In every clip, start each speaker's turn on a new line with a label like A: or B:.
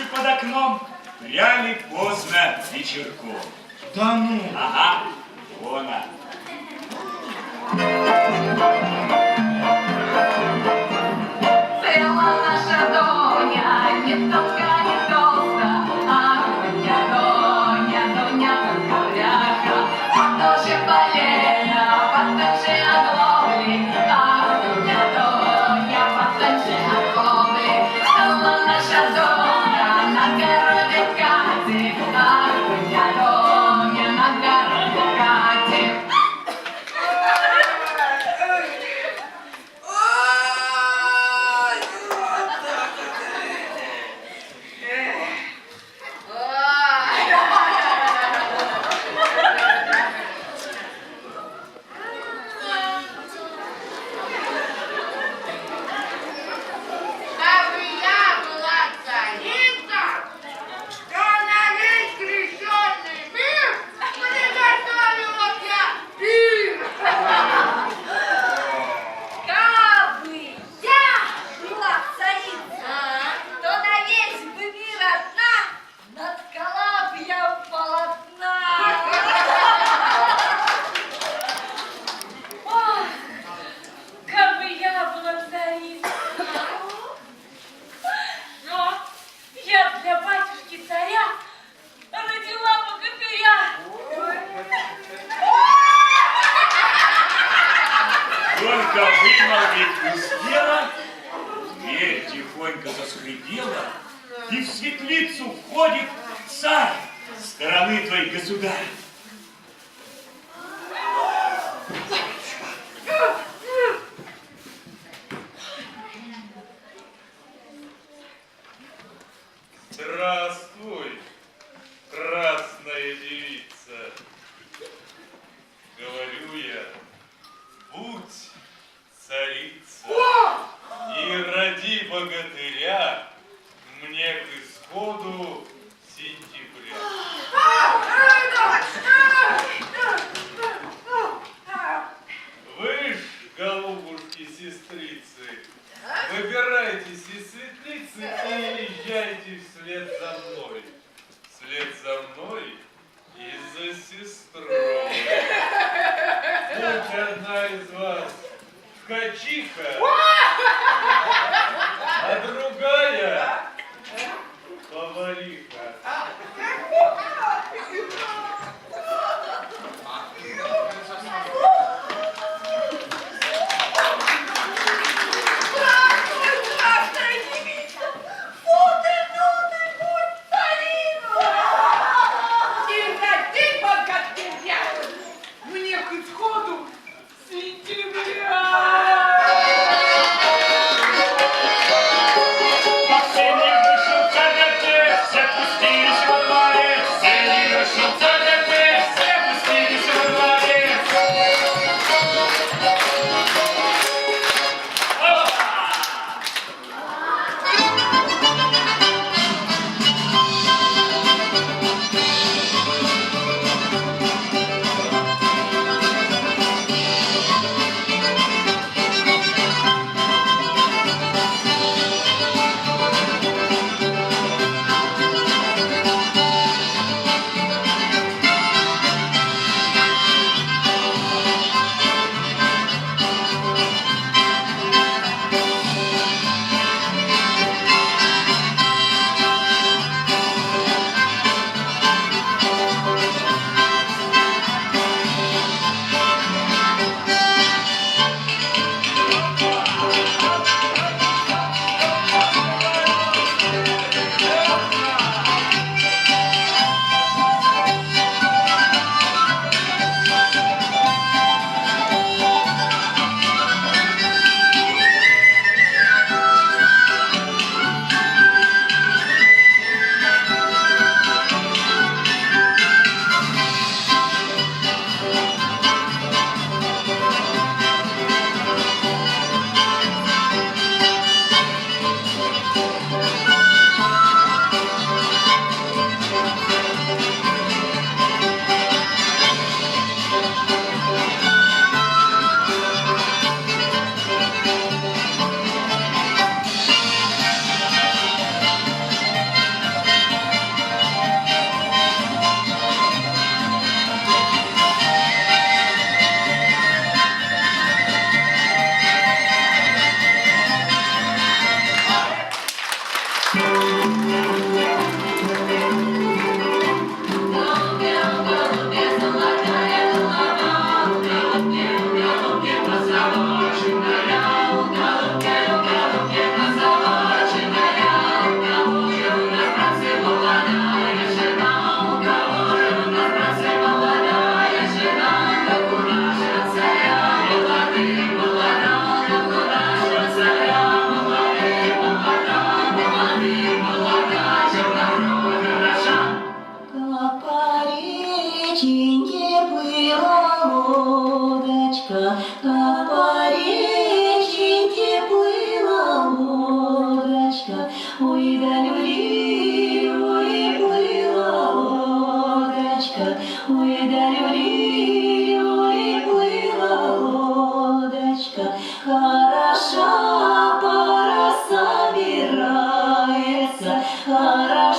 A: птицы под окном пряли поздно вечерком.
B: Да ну!
A: Ага, вон она.
C: Цела наша Доня, не тонка, не толста, а Доня только вряжка. Потом же балета, потом же оглобли, а Доня, потом же оглобли. Цела наша Доня на городе Кате, а Доня на городе Кате.
A: Только вымолвить успела, дверь тихонько заскрипела, и в светлицу входит царь стороны твоей государь.
D: Здравствуй, красная девица. Говорю я, будь царица и роди богатыря мне к исходу сентября. Вы ж, голубушки-сестрицы, выбирайтесь из светлицы и езжайте вслед за мной. Вслед за мной и за сестрой. Будь одна из вас ткачиха, а другая повариха.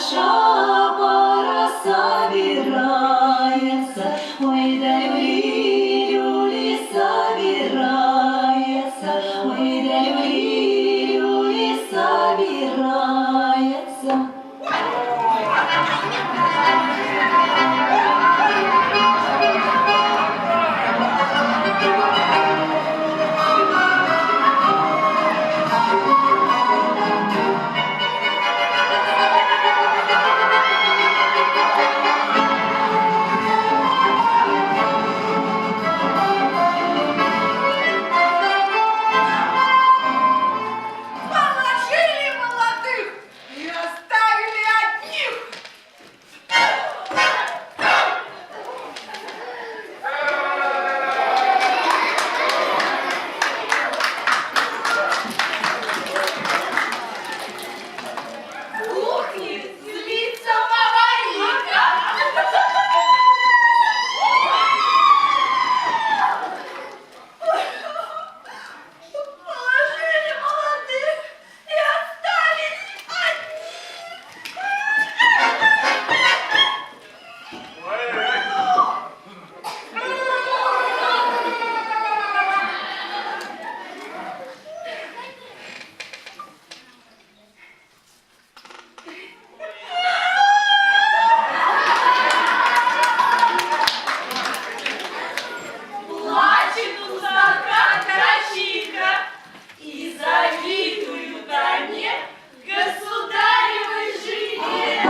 B: наша пора собирается, ой, да люли собирается, ой, да люли собирается.
C: Положили молодых и оставили одних. В кухне злится поварика. Положили молодых и оставили одних. Плачет у стака карачика и завидуют они государевой жене.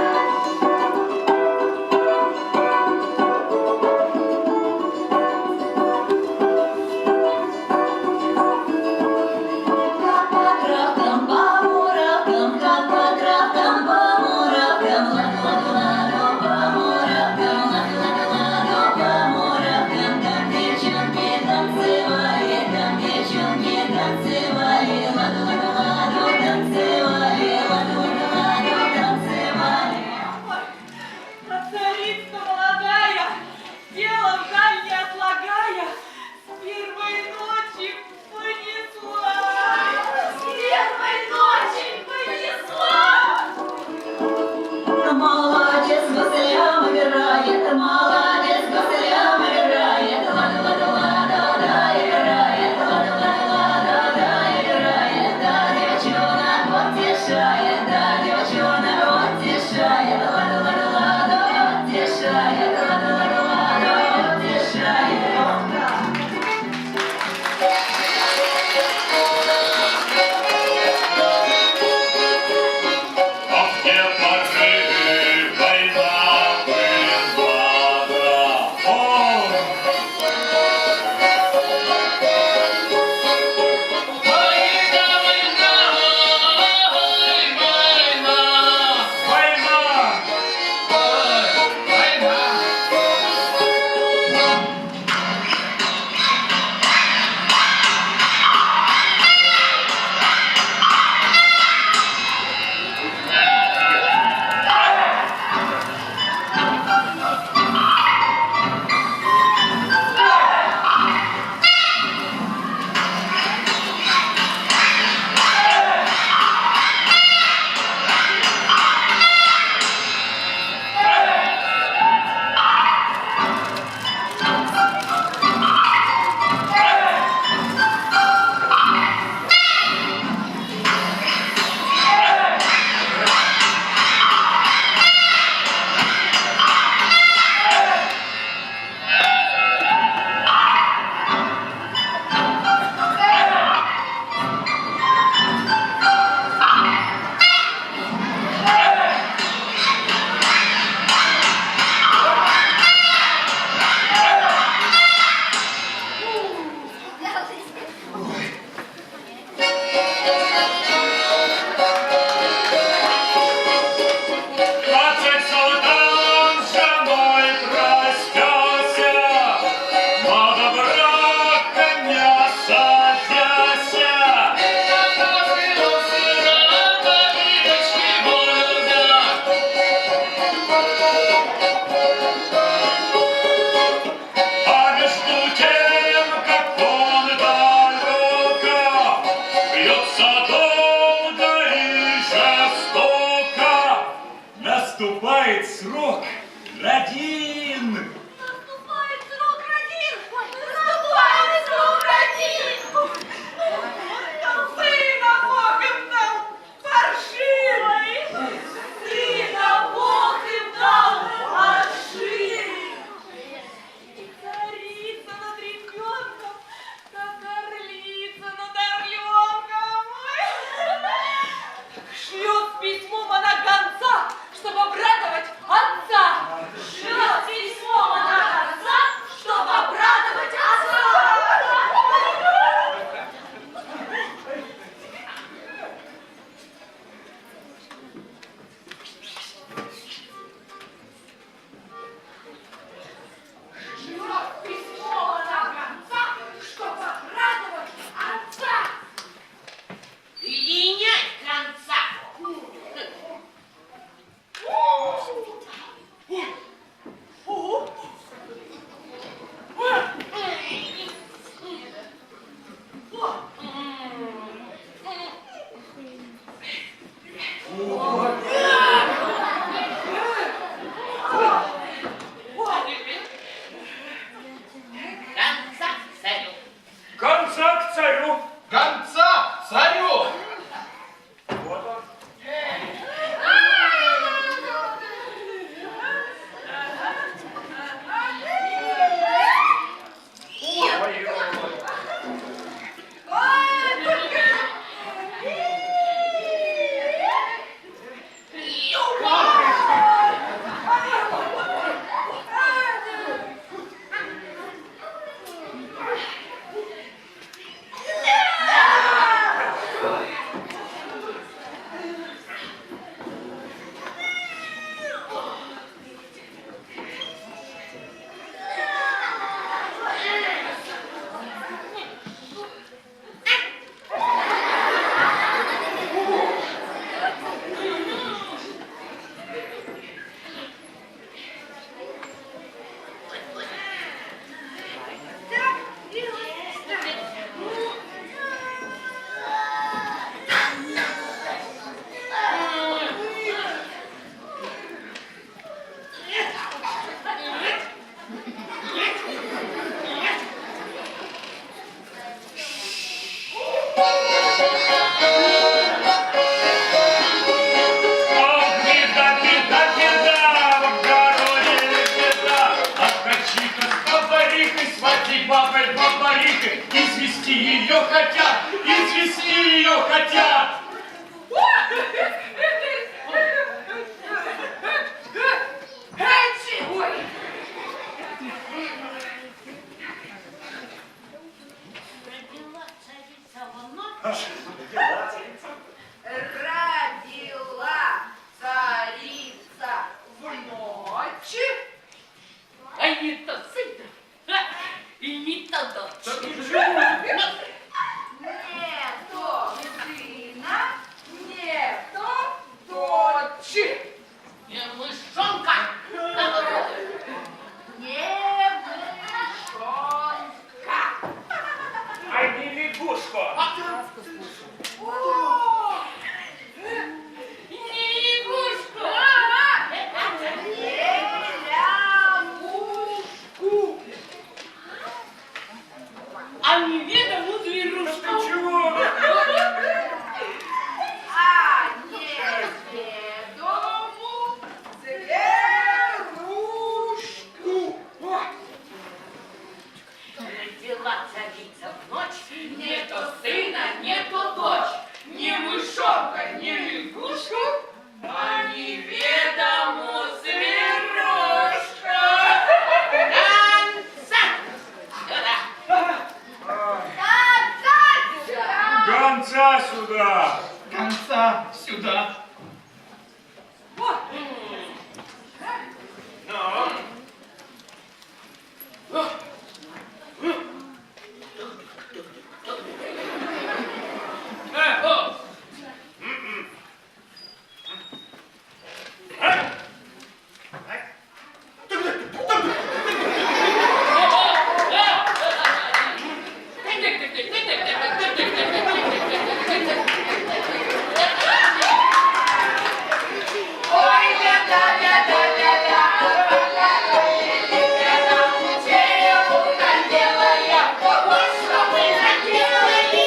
B: Как по травкам, по муравкам, как по травкам, по муравкам, ла-ла-ла-ла, по муравкам, ла-ла-ла-ла, по муравкам. Там девчонки танцевали, ла-ла-ла-ла, танцевали, ла-ла-ла-ла, танцевали.
C: А царица молодая, дело в даль не отлагая, с первой ночи понесла. С первой ночи понесла.
B: Молодец, гуслям играет, молодец, гуслям играет, ла-ла-ла-ла-да, играет, ла-ла-ла-ла-да, играет, да, девчонок утешает, да, девчонок утешает, ла-ла-ла-ла-да, утешает, ла-ла-ла-ла-да, утешает.
A: А в те поры война была. О,
E: Война, война,
A: хотят, извести ее хотят.
C: Ой.
B: Родила царица в ночь.
C: Родила царица в ночь.
E: А не то сына, и не то дочь.
D: Так ничего.
C: Не то сына, не то дочь.
E: Не мышонка.
C: Не мышонка.
A: А не лягушка.
C: О,
E: Не лягушку.
C: не лягушку.
E: А неведому зверушку.
A: Чего?
C: А неведому зверушку.
E: Родила царица в ночь, не то сына, не то дочь. Не мышонка, не лягушку, а неведому зверушку. Конца!
A: Гонца сюда.
F: Конца сюда.
C: Ой, ля-ля-ля-ля-ля-ля, ля-ля-ля-ля-ля-ля, черепуха белая, вот что мы наделали.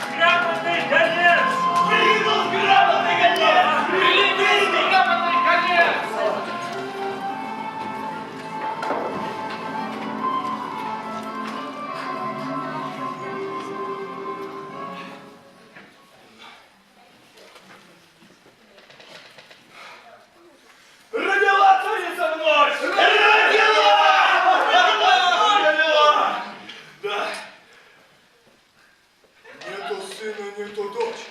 A: Грамотный конец.
F: Родила царица в ночь! Родила! Да. Не то сына, не то дочь.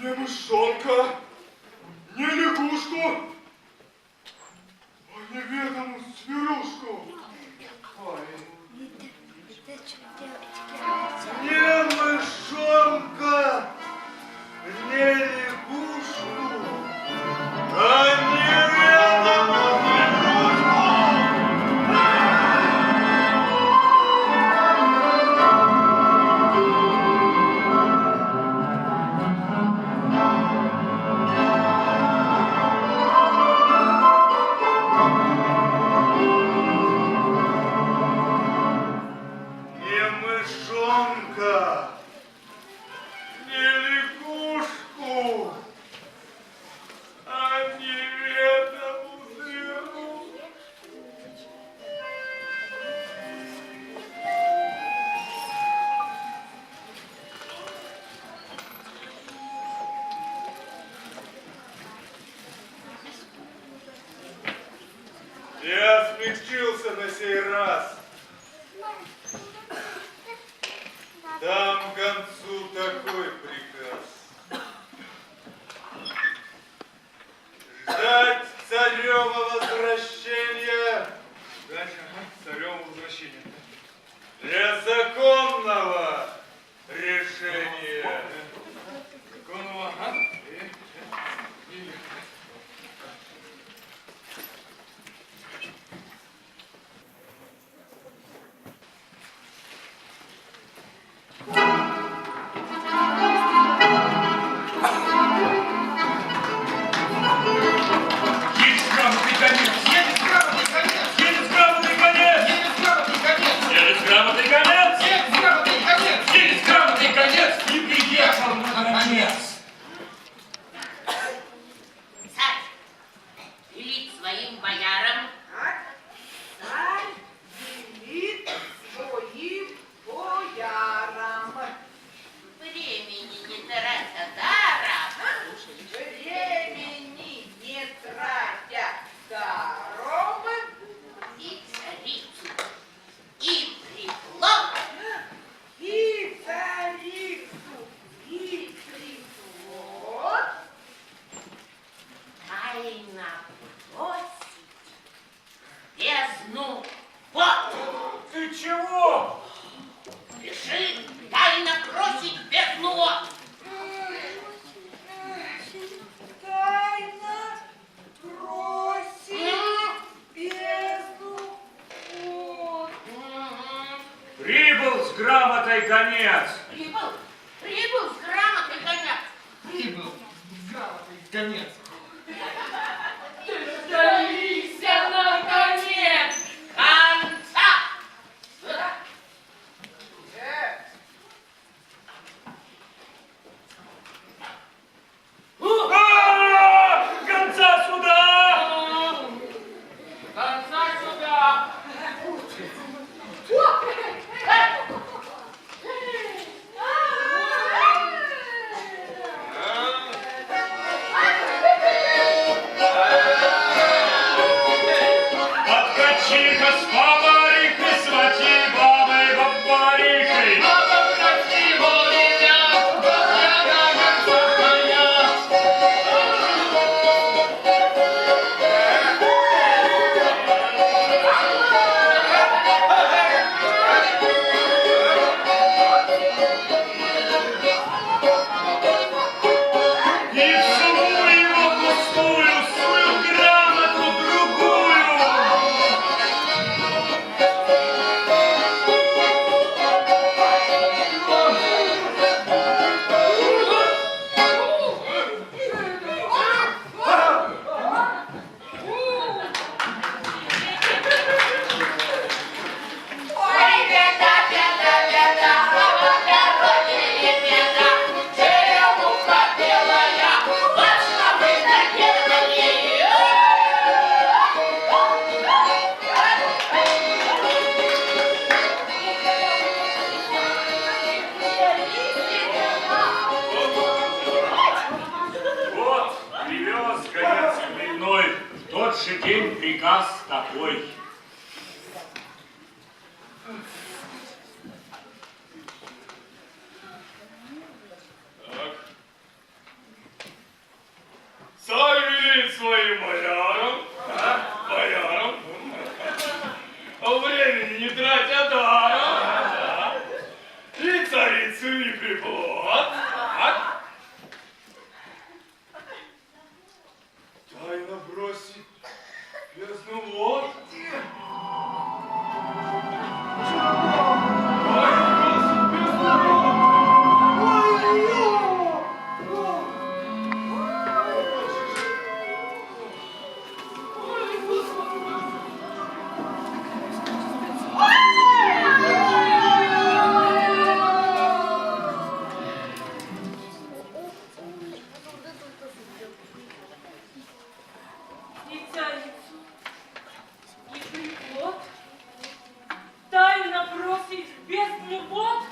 F: Не мышонка, не лягушку, а неведомую зверушку. Не мышонка, не лягушку, а неведомую зверушку. Не мышонка, не лягушку, а неведомую зверушку. Я смягчился на сей раз.
A: грамотой конец.
B: Прибыл с грамотой конец.
G: Прибыл с грамотой конец.
E: Дождались наконец конца!
A: Конца суда!
E: Конца сюда!
A: Откачи-ка с поварихой, свати бабой бабарихой. И всуну его пустую, свою грамоту другую.
C: Ой, беда, беда, беда, слава дороге беда. Черемуха белая, точно вы наделали.
A: Вот, привез конец именной, в тот же день приказ такой.
F: Царь велит своим боярам, боярам, времени не тратя даром, и царицу не приплод, тайно бросить бездну вод. Тайно бросить бездну вод.
E: И царицу, и приплод, тайно бросить в бездну вод.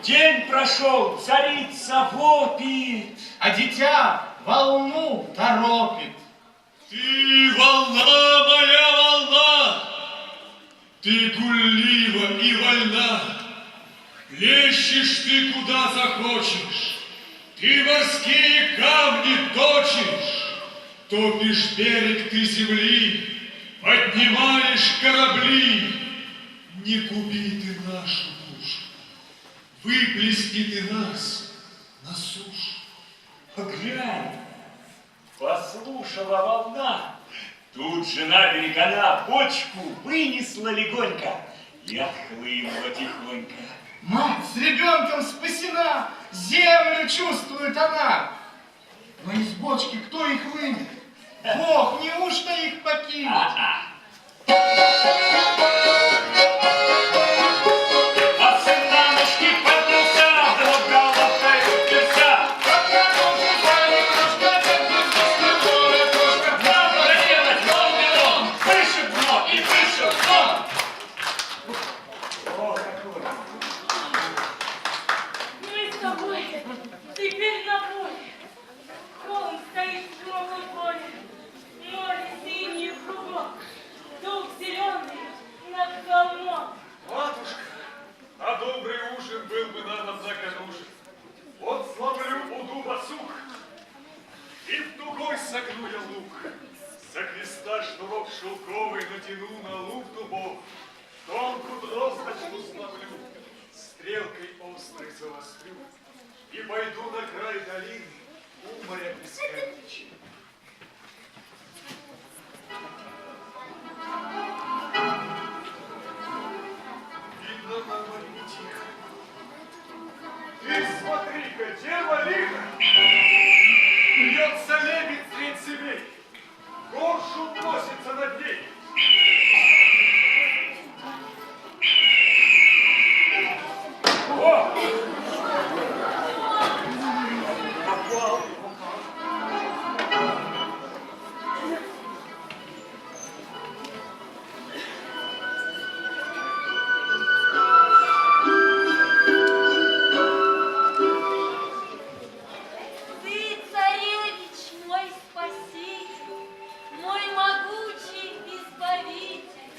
A: День прошел, царица вопит.
G: А дитя дитя волну торопит.
F: Ты волна, моя волна, ты гуллива и вольна, плещешь ты куда захочешь, ты морские камни точишь, топишь берег ты земли, поднимаешь корабли. Не губи ты нашу душу, выплесни ты нас на сушу.
A: Глянь, послушала волна. Тут же на берег она бочку вынесла легонько и отхлынула тихонько.
G: Мать с ребенком спасена, землю чувствует она. Но из бочки кто их вынет? Бог, неужто их покинет?
A: А сын на ножки поднялся, вдруг головкой уперся. Нам проделать волны, выше дно и выше дно. О, какой!
E: Мы с тобой теперь на поле. Холм стоит в широком поле. Море синее кругом. Дух зеленый над холмом.
F: Матушка, а добрый ужин был бы нам, однако, нужен. Вот сломлю у дуба сук, и в тугой согну я лук. За креста шнурок шелковый натяну на лук дубов, тонкую дросточку сломлю, стрелкой острой завострю, и пойду на край долины у моря пескать. Видно, на море тихо. Ты смотри-ка, дева лиха! Бьется лебедь средь семей, горшу носится над ней.
A: О!
F: Попал.
H: Ты, царевич, мой спаситель, мой могучий избавитель.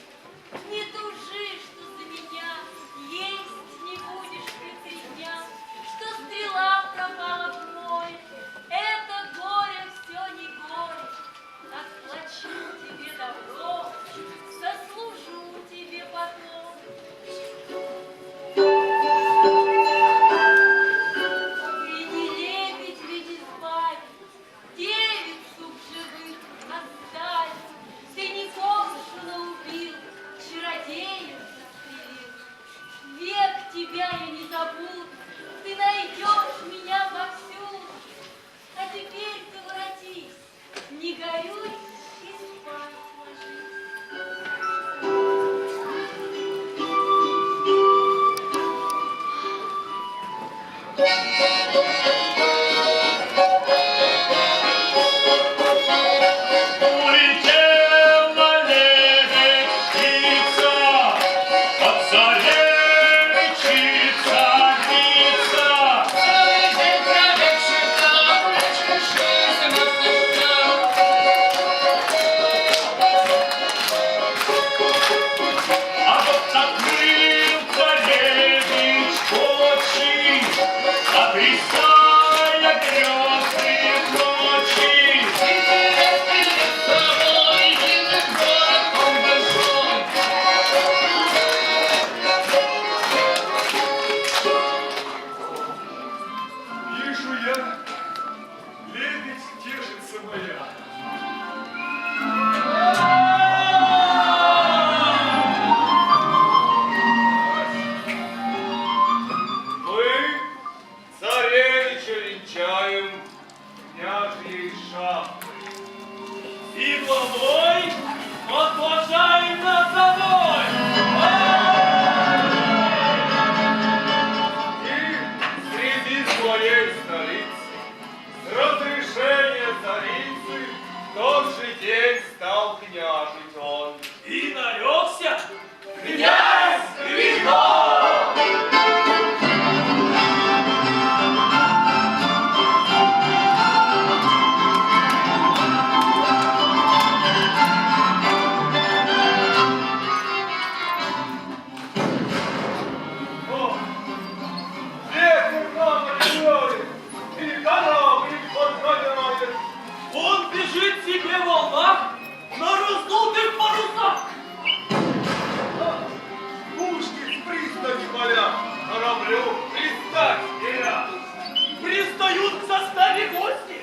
H: Не тужи, что за меня есть не будешь ты 3 дня, что стрела пропала в море. Это горе все не горе. Отплачу тебе добро, заслужу тебе потом. Ты не лебедь ведь избавить, девицу в живых оставить. Ты не коршуна убил, чародеев застрелил. Век тебя я не забуду, ты найдешь меня повсюду. А теперь ты воротись, не горюй и спать ложись.
A: Улетела лебедь птица, от царевичи царица. А вот открыл царевич очи, отрисая грезы ночи.
F: Вижу я, лебедь тешится моя. Мы царевича венчаем княжьей шапкой. И главой отложаем над собой. И среди своей столицы с разрешения царицы в тот же день стал княжить он. И нарекся князь Григорий!
I: лежит себе в волнах на раздутых парусах.
F: Пушки с пристани поля, кораблю пристать велят.
I: Пристают в составе гости.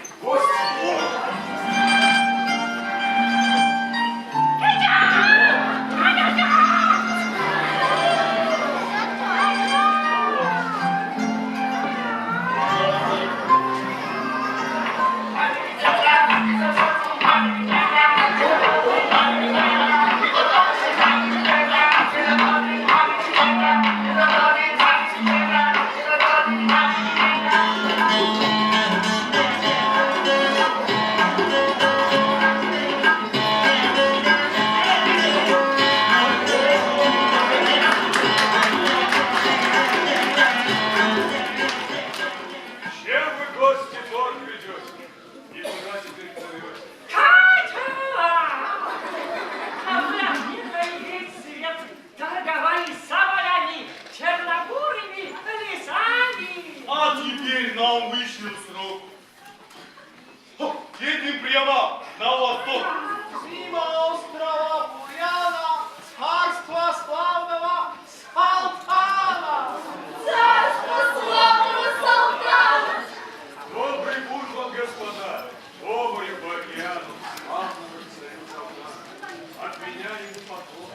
F: Чем вы, гости, торг ведете? И куда теперь плывете?
I: Торговали соболями, чернобурыми лесами.
F: А теперь нам вышел срок. Едем прямо на восток.
G: Мимо острова Буряна, царства славного Салтана.
H: Царство славного Салтана!
F: Добрый путь вам, господа. Обою по океану. Славного царя Салтана. От меня ему поклон.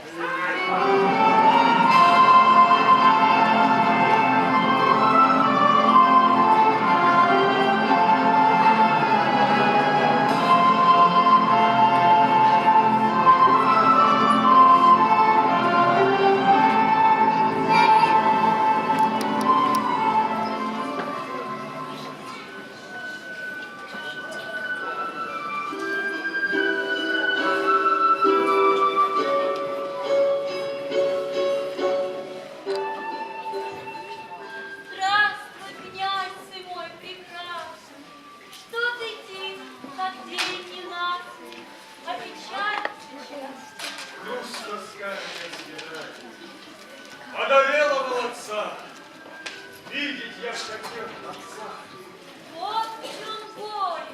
H: Здравствуй, князь ты мой прекрасный! Что ты тих, как день ненастный, а печаль часто?
F: Ну, с тосками съедать. Подавела молодца. Видеть я хотел отца.
H: Вот в чем горе.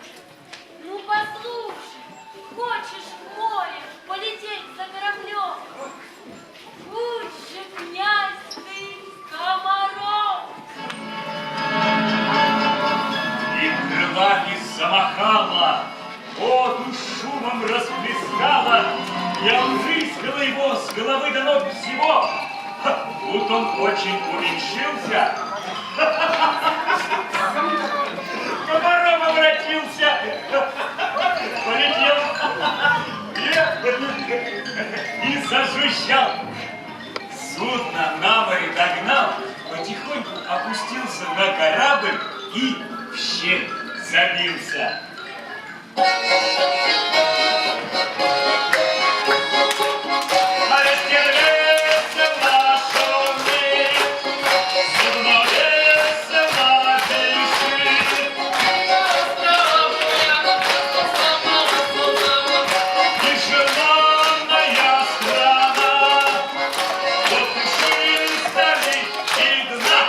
H: Ну, послушай, хочешь в море полететь за кораблем? Будь же, князь, ты комаром!
A: И крылами замахала, воду шумом расплескала, и обрызгала его с головы до ног всего. Тут он очень уменьшился, комаром обратился, полетел и зажужжал. Судно на море догнал, потихоньку опустился на корабль и в щель забился. А растерялся лошадный, задумался на печи. Нежеланная страна, вот и жизнь стали видна.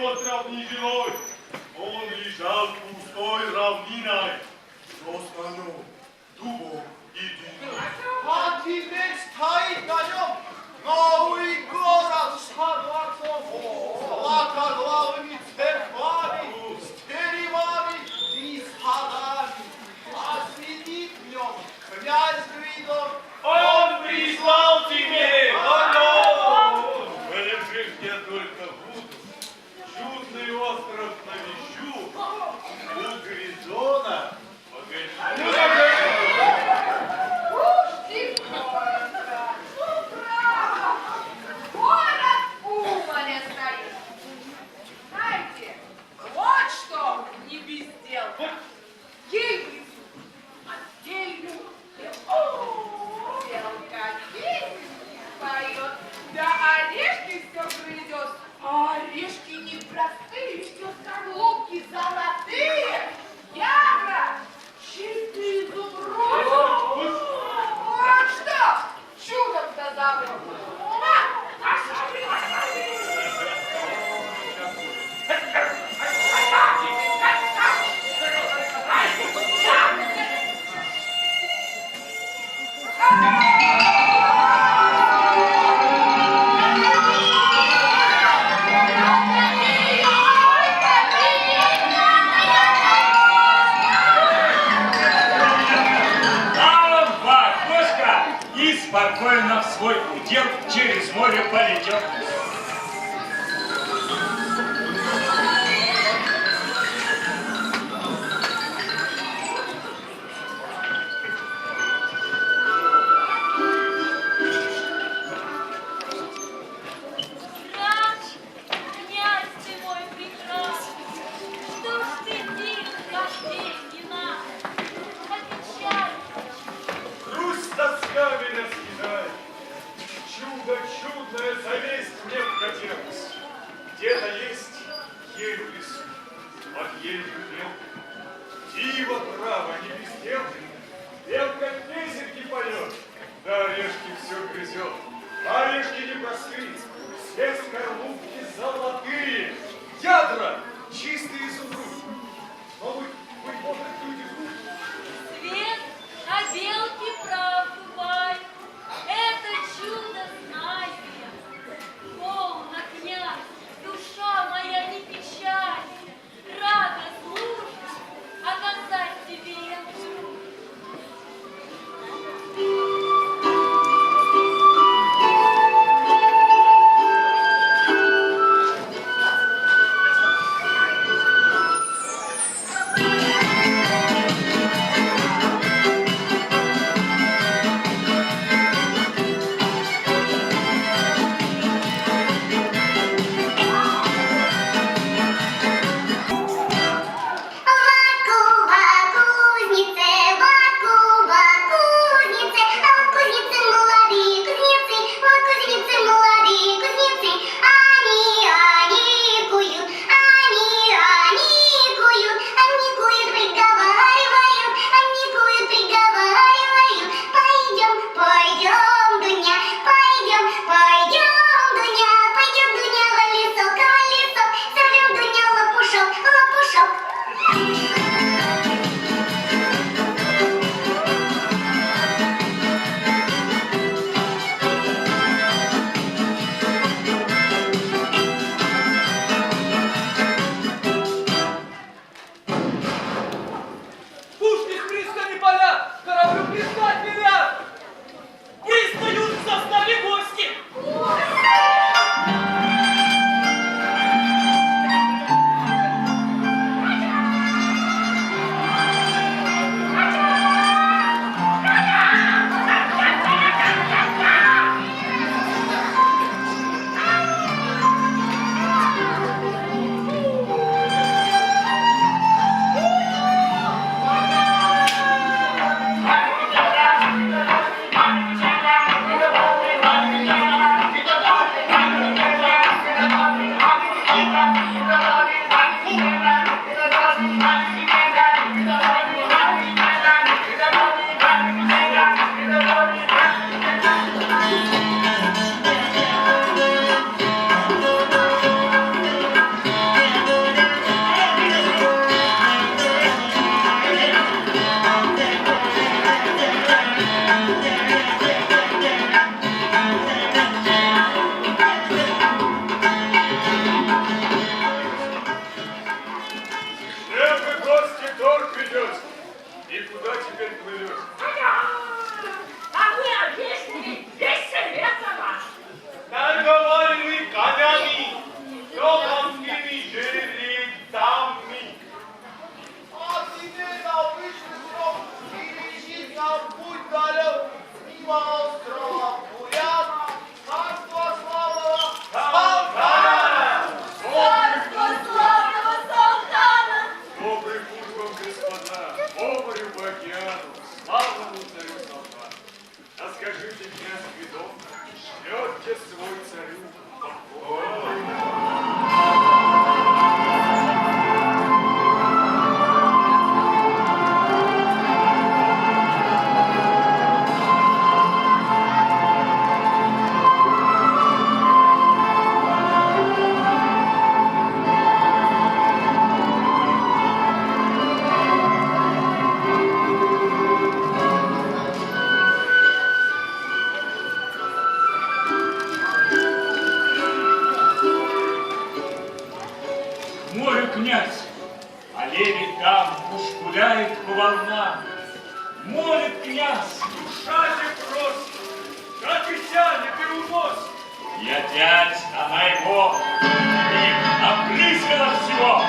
F: остров низиной, он лежал пустой равниной. Ростану, дубом и дымом.
I: А теперь стоит на нем новый город с дворцом, златоглавыми церквами, с теремами и садами. А сидит в нем князь Гвидон.
F: Он прислал тебе потом. Полежи, где только буду, чудный остров навещу, у Гвидона погощу.
C: Город у моря стоит. Знаете, вот что не без дел. Гильбрис, отдельно. Белка песни поет, да орешки все грызет. А орешки не простые, все скорлупки золотые. Ягра, чистый изумруд. Вот что, чудом-то забыл.
A: А в окошко и спокойно в свой удел через море полетел.
H: Грач, князь ты мой прекрасный, что ж ты тих, как день не надо? Отвечай,
F: Грусть тоска меня съедает. Чудо чудное, завесть мне же свой царю покой.
A: Морю князь, а лебедь там уж гуляет по волнам. Молит князь,
F: Душайте просто, как и тянет и уносит.
A: и опять она его и обрызгала всего.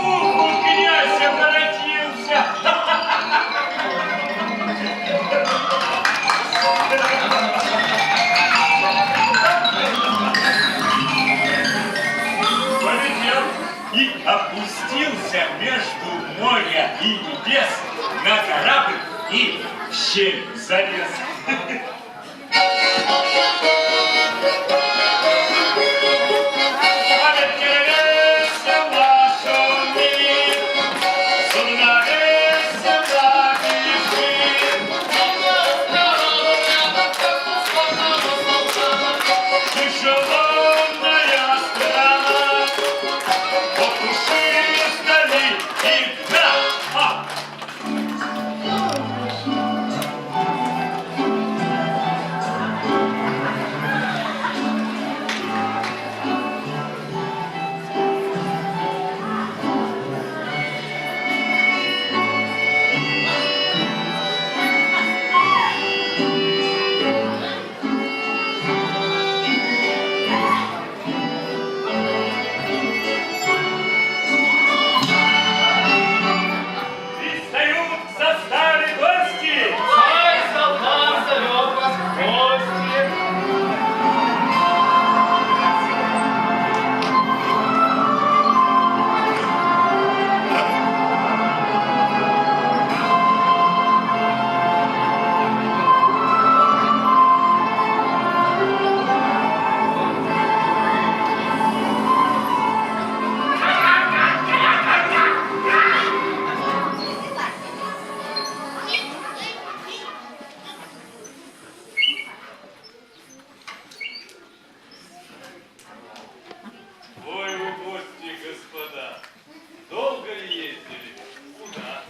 A: Уху князь обратился. Полетел и опустился между моря и небес на корабль и в щель залез. А ведь не весело шумит, судна весело бежит. Тяжелонная страна, вот уши издали и на! Пристают со старой гости!
I: Ай, солдат зовет вас в гости.
D: Ой, вы гости, господа, долго ли ездили? Куда?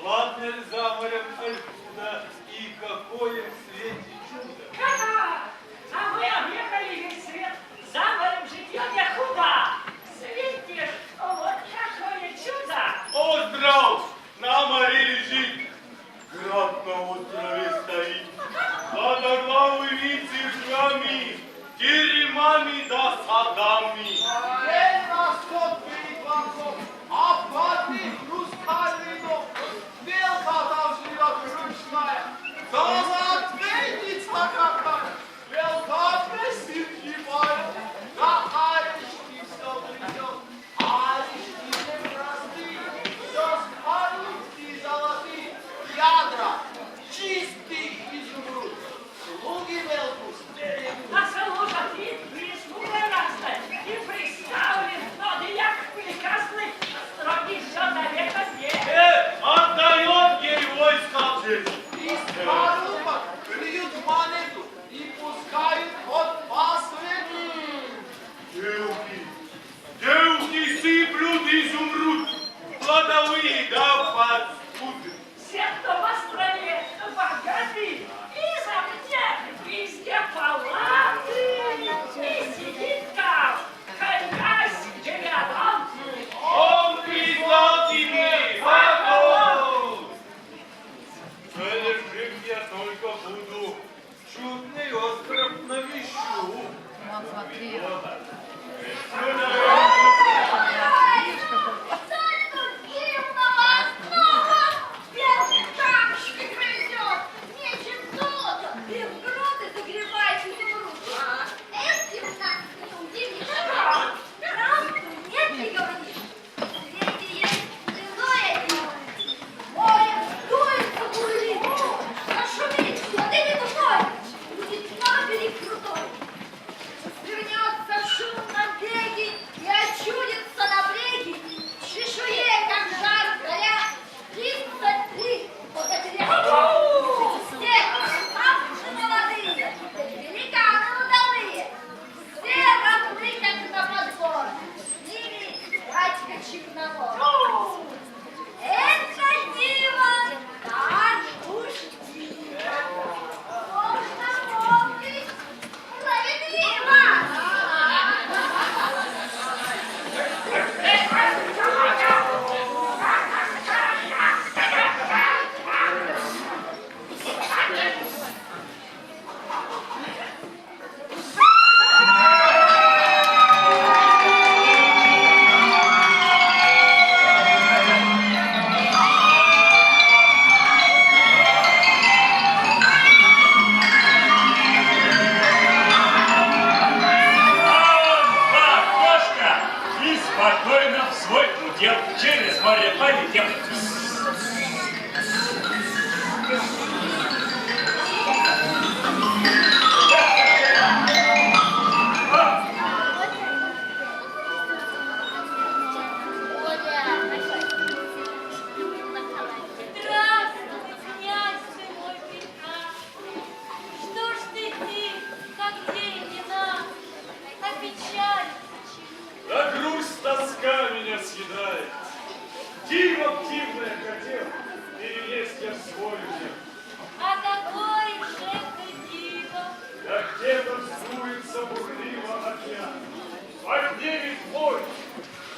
D: Ладно ли за морем, аль куда? И какое в свете чудо?
E: Ха-ха! А вы объехали весь свет, за морем житьем я худа. Светишь, вот какое чудо!
D: Остров на море лежит, град на острове стоит, водоглавый вид церквами, теремами да садами.
I: День расход перед банком, а в парне хрустальный дом. Белка там живет ручная, да затветница какая. Белка красивки поет, да аришки все придет. Аришки не простые, все скорлупки золотые, ядра чистых изумруд. Слуги Белку стерегут.
E: А служати прислуга разная, и приставлен, но да як приказный, строгий человека здесь.
D: Отдает ей войска здесь.
I: Из скорлупок клюют монету и пускают от пасвы.
D: Девки сыплют изумруд, плодовые да подспуды.
E: Все, кто по стране богаты, и замнет везде палаты, и сидит там, князь галантный.
D: Он прислал тебе огонь. Жив я только буду, чудный остров навещу.
H: Только Кирилл на вас мальчик на лоб. Это диво, так уж диво. Можно помнить справедливо.
A: И спокойно в свой удел через море полетел.
H: Здравствуй, князь ты мой прекрасный. Что ж ты тих, как день не нас, опечалится чему?
F: Да грусть, тоска меня съедает. Диво птивное хотел, перелезть я в свой удел.
H: А какое же это диво!
F: Да где-то вздуется бурливо океан. Поднимет мой,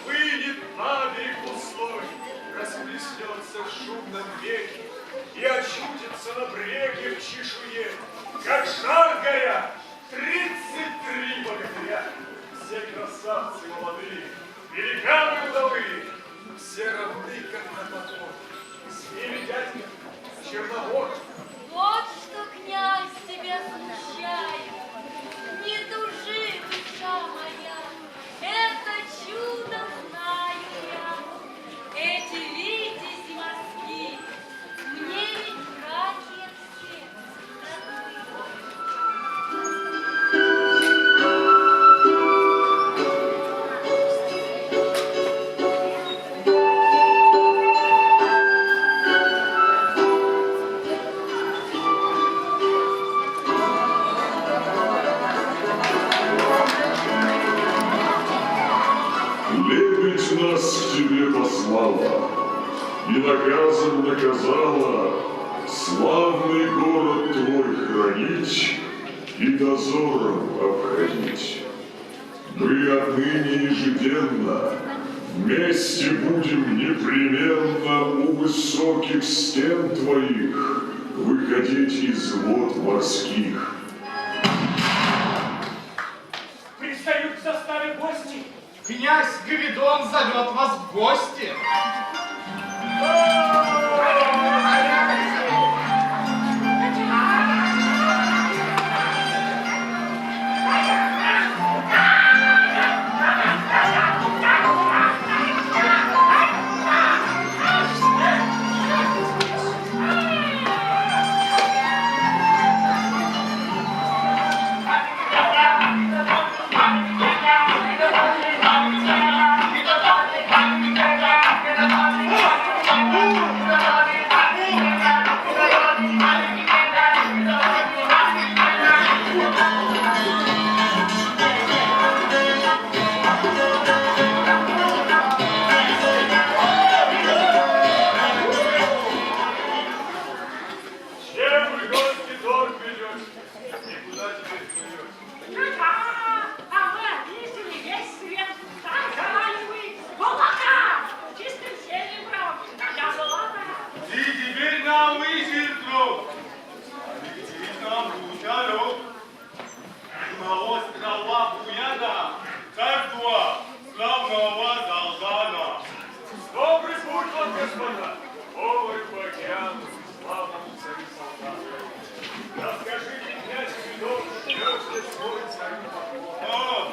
F: выйдет на берег пустой, расплеснется в шумном веке и очутится на бреге в чешуе, как жар горя, 33 богатыря. Все красавцы молодые, великаны удалые, все равны, как на поток. С ними дядька Чернобог.
H: Вот что, князь, тебя смущает. Не тужи, душа моя, это чудо знаю я. Эти витязи морские мне ведь братья все родные.
J: Лебедь нас к тебе послала и наказом наказала славный город твой хранить и дозором обходить. Мы отныне ежеденно вместе будем непременно у высоких стен твоих выходить из вод морских.
A: Пристают к заставе гости.
G: Князь Гвидон зовет вас в гости.
F: Чем вы, гости, торг ведете? И куда теперь плывете?
B: А вы обидели весь свет. Так говорили вы, молока! Чистым зельем брал, тогда золото.
D: И теперь нам выйдет друг. Летит нам хуторок. На острова Буяна, царства славного Залзана.
F: Добрый путь вам, господа! Повар по океану, славному царю солдату. Расскажите, князь Гвидон, где свой царю поклон.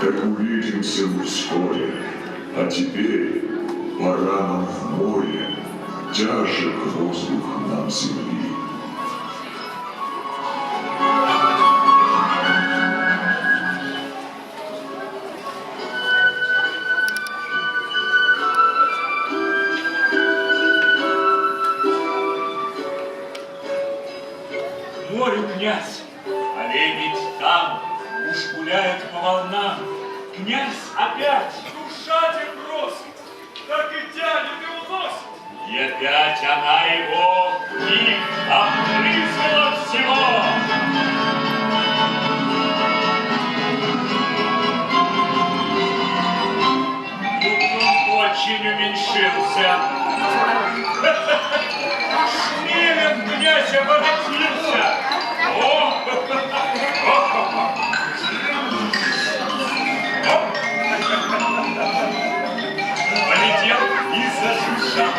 J: Так увидимся мы вскоре, а теперь пора нам в море, тяжек воздух нам земли.
A: князь, а лебедь там уж гуляет по волнам. Князь опять,
F: Душа тебя просит, так и тянет и уносит.
A: и опять она его в миг обгрызла всего. Очень уменьшился. Смелен князь оборотился. Полетел и зашуршал.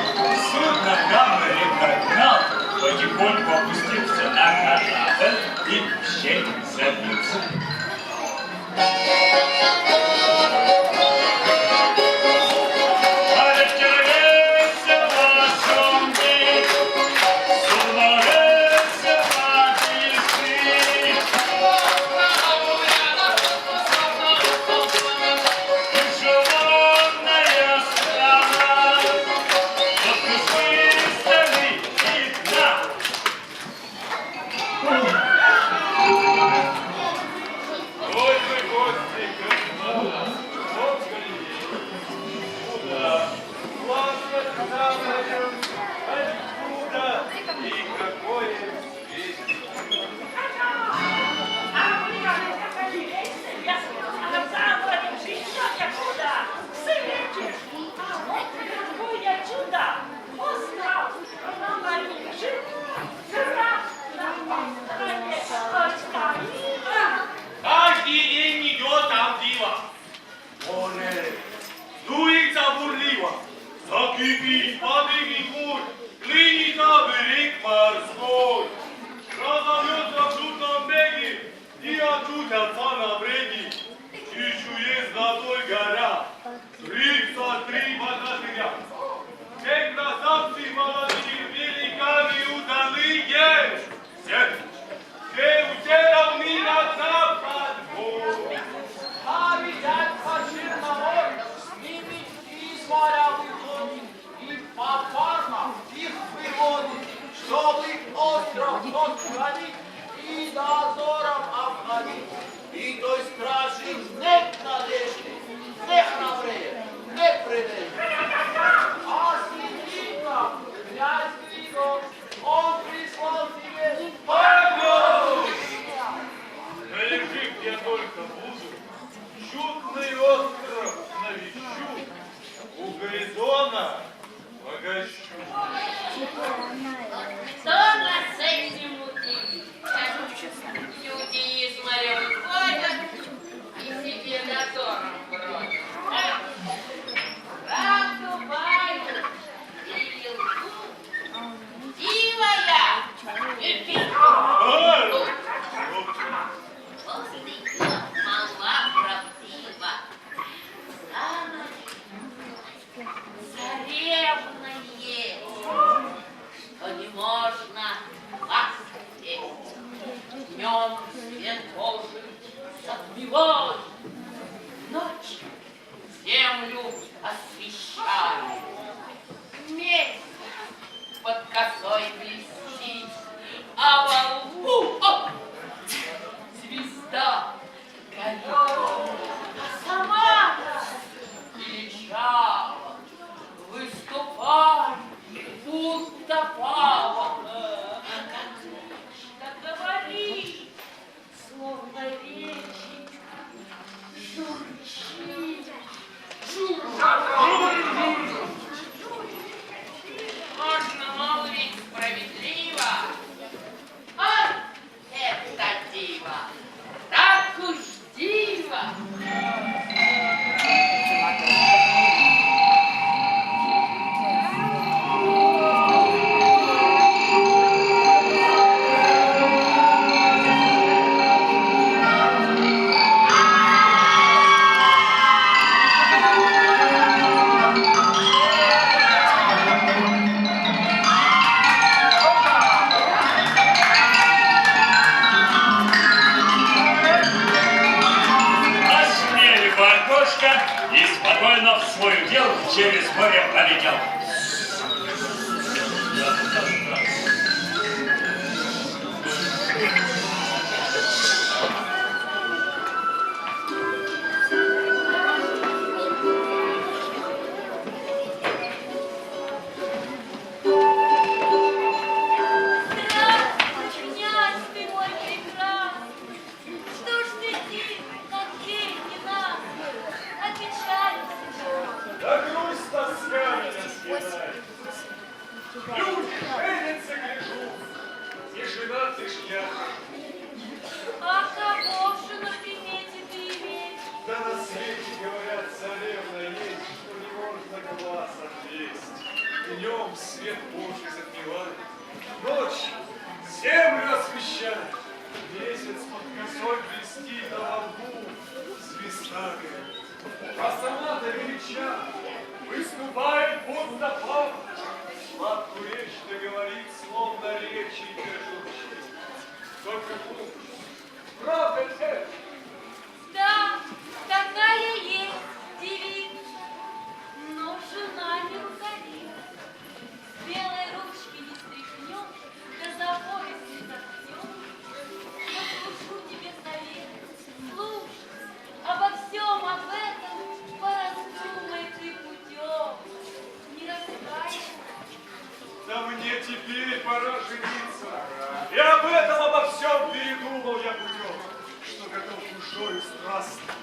A: Судно гаври прогнал, потихоньку опустился на корабль и в щель забился.
D: Каждый день идет там диво. Море дуется бурливо, закипит подымет бурь, клинится берег морской. Разовьется в жутном беге и очутятся на бреге. Чешуе золотой горят, 33 богатыря. Все красавцы молодые, великаны удалые. Все равны на запад.
I: А видят по Черноморью, с ними из моря выходит, и по фармам их выводит, чтобы остров отхватить и дозором обходить. И той стражи нет надежды, не храбрее, не предаст. А Сидрико, князь Григор, он прислал тебе помощь.
D: Належит я только буду, чудный остров навещу, у горизонта погощу.
H: Кто нас с этим удивит? Люди из моря выходят и себе дозором бродят. Правду баю и лгу. Дивая и пику. Полный год молва правдива. Самое царевное, что
F: Люди женятся, гляжу, не женатый ж я.
H: А кого же на примете ты имеешь?
F: Да на свете, говорят, царевна есть, что не можно глаз отвесть. Днем свет Божий затмевает, ночью землю освещает. Месяц под косой блестит, а во лбу звезда горит. А сама-то велича выступает будто папа. Сладкую речь договорит, словно речи держучи. Только тут, правда ли это?
H: Да, такая есть девица, но жена не руковица. Белой ручки не стряхнешь, да за пояс не заткнешь. Послушу тебе совет, слушай, обо всем об этом пораздумай ты путем. Не рассыпайся.
F: Да мне теперь пора жениться. И об этом обо всем передумал я путем, что готов душою страстно.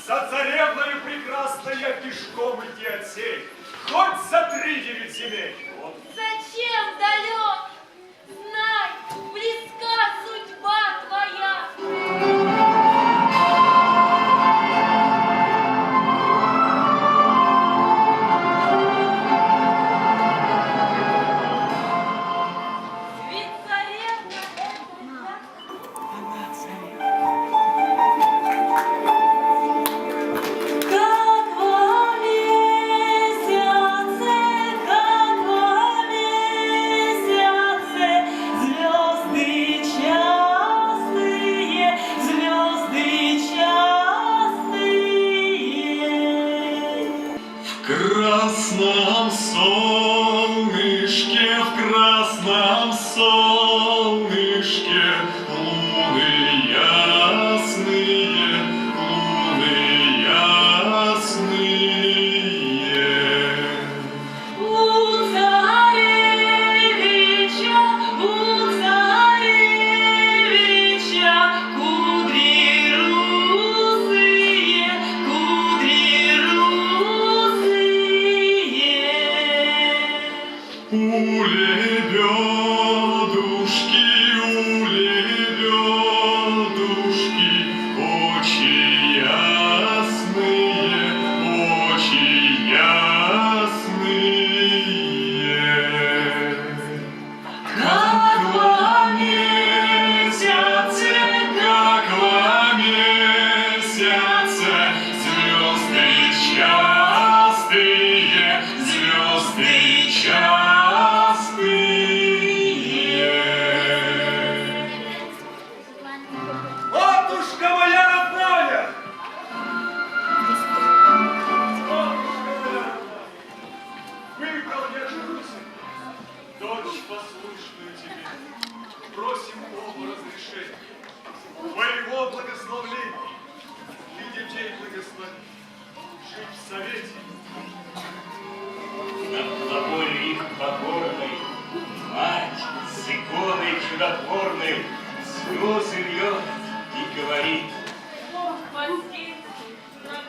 F: За царевною прекрасно я пешком идти отсей, хоть за 3-9 земель. Вот.
H: Зачем далек? Знай, близка судьба твоя. Ведь царевна как во месяце, звезды частые, звезды частые.
F: В красном солнышке, в красном солнышке луны ясные, луны ясные.
H: У царевича кудри русые, кудри русые.
F: У лебедушки, очи ясные, очи ясные. Как во месяце, звезды частые, звезды частые. Матушка моя родная! Выбрал я женуся, дочь послушную тебе. Просим оба разрешения, твоего благословления и детей благослови. Жить в совете.
A: Над тобой их покорной, мать с иконой чудотворной слезы льет и говорит:
E: Бог постиг нам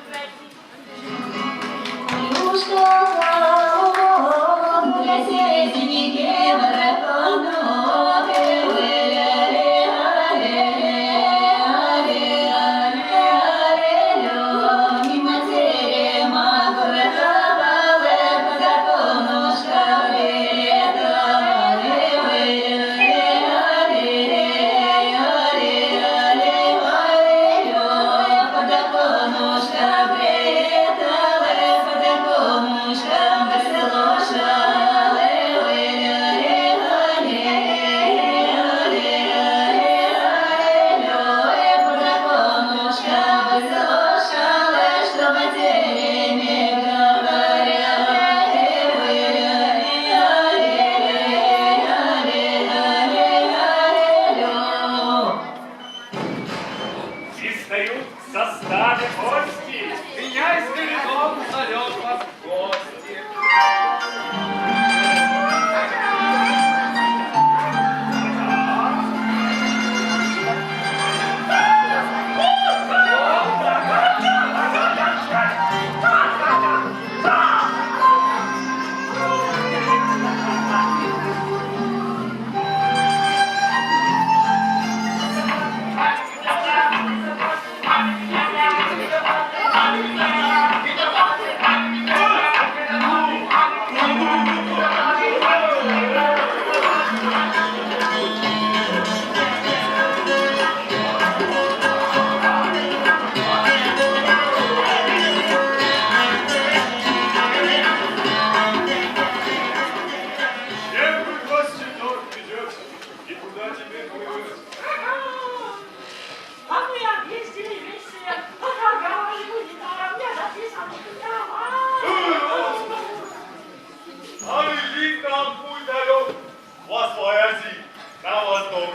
D: свой Азий, на восток.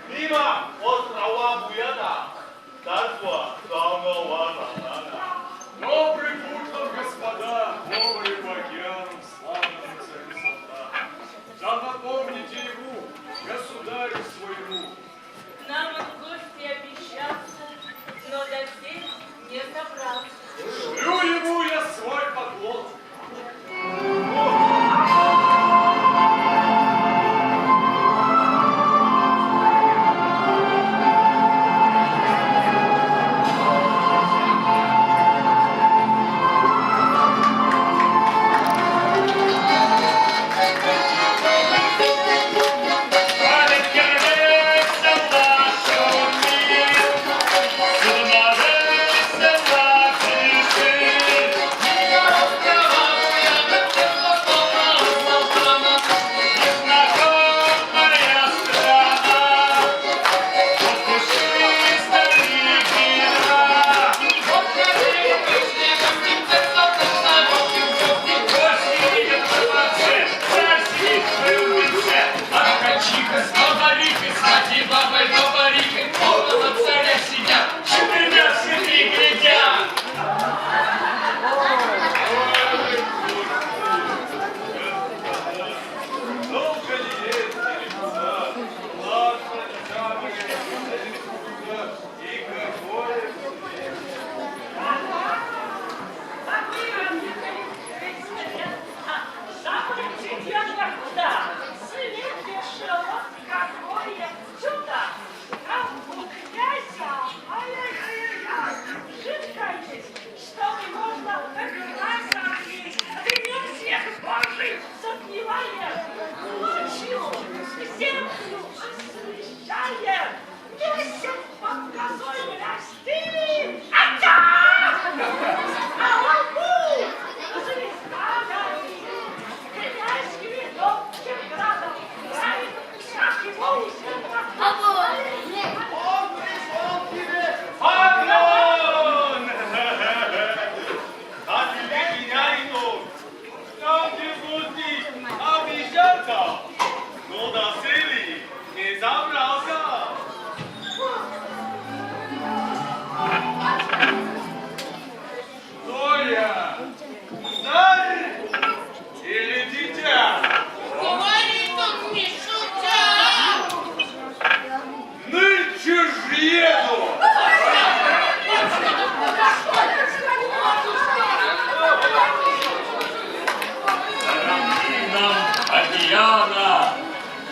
D: Мимо острова Буяна, царство славного Салтана.
F: Добрый путь нам, господа, добрый по океану, славному царю Салтану. Да напомните ему, государю своему.
E: Нам он в гости обещался, но до здесь не собрался.
F: Шлю ему я свой поклон.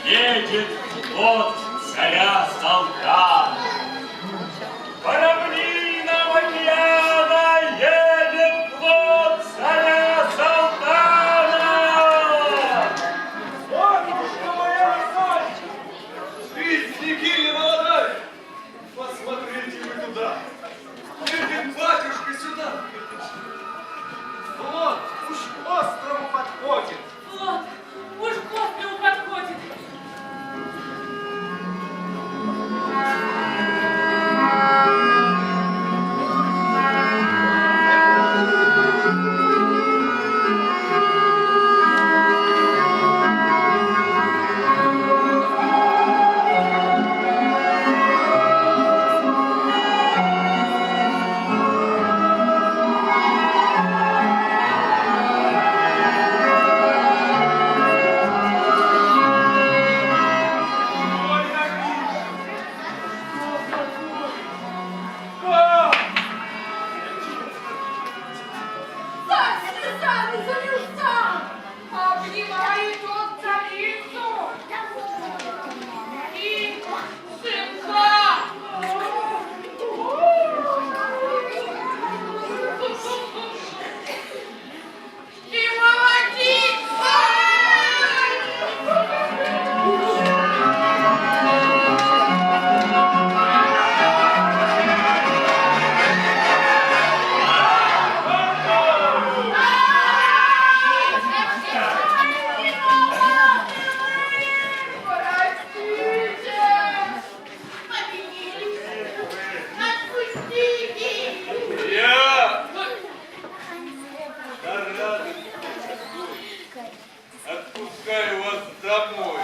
A: едет флот царя Салтана. По равнинам океана едет флот царя Салтана.
D: Матушка моя мать! Лесники молодая! Посмотрите вы туда! Едет батюшка сюда! Вот, уж к острову подходит!
E: Вот, уж к острову подходит.
B: Обнимает он царицу и сынка. И молодится.
D: Я на радость отпускаю вас домой.